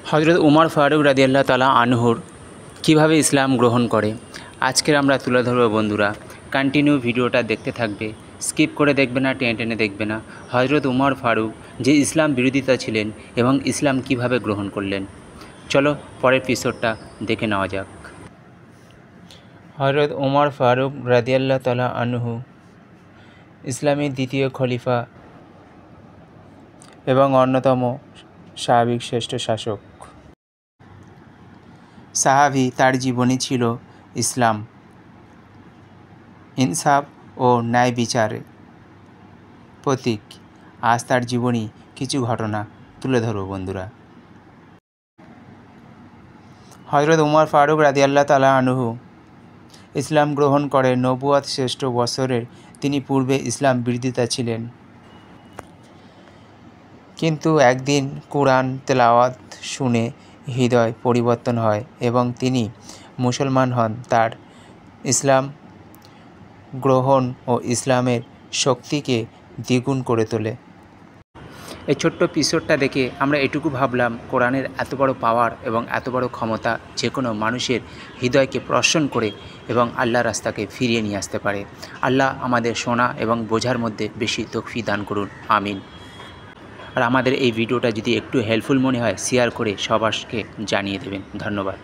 হজরত উমর ফারুক রাদিয়াল্লাহু তাআলা আনহুর কীভাবে ইসলাম গ্রহণ করে আজকের আমরা তুলে ধরব বন্ধুরা। কন্টিনিউ ভিডিওটা দেখতে থাকবে, স্কিপ করে দেখবে না, টেনে টেনে দেখবে না। হজরত উমর ফারুক যে ইসলাম বিরোধিতা ছিলেন এবং ইসলাম কিভাবে গ্রহণ করলেন, চলো পরের এপিসোডটা দেখে নেওয়া যাক। হজরত উমর ফারুক রাদিয়াল্লাহু তাআলা আনহু ইসলামের দ্বিতীয় খলিফা এবং অন্যতম সাহাবিক শ্রেষ্ঠ শাসক। সাহাবি তার জীবনী ছিল ইসলাম, ইনসাফ ও ন্যায় বিচারের প্রতীক। আজ তার জীবনী কিছু ঘটনা তুলে ধরব বন্ধুরা। হজরত উমর ফারুক রাদিয়াল্লাহু তাআলা আনহু ইসলাম গ্রহণ করে নবুয়ত শ্রেষ্ঠ বছরের। তিনি পূর্বে ইসলাম বিরোধিতা ছিলেন, কিন্তু একদিন কুরআন তেলাওয়াত শুনে হৃদয় পরিবর্তন হয় এবং তিনি মুসলমান হন। তার ইসলাম গ্রহণ ও ইসলামের শক্তিকে দ্বিগুণ করে তোলে। এই ছোট্ট এপিসোডটা দেখে আমরা এটুকু ভাবলাম, কোরআনের এত বড় পাওয়ার এবং এত বড় ক্ষমতা যে কোনো মানুষের হৃদয়কে প্রসন্ন করে এবং আল্লাহর রাস্তাকে ফিরিয়ে নিয়ে আসতে পারে। আল্লাহ আমাদের শোনা এবং বোঝার মধ্যে বেশি তৌফিক দান করুন, আমিন। আর আমাদের এই ভিডিওটা যদি একটু হেল্পফুল মনে হয়, শেয়ার করে সবাইকে জানিয়ে দেবেন। ধন্যবাদ।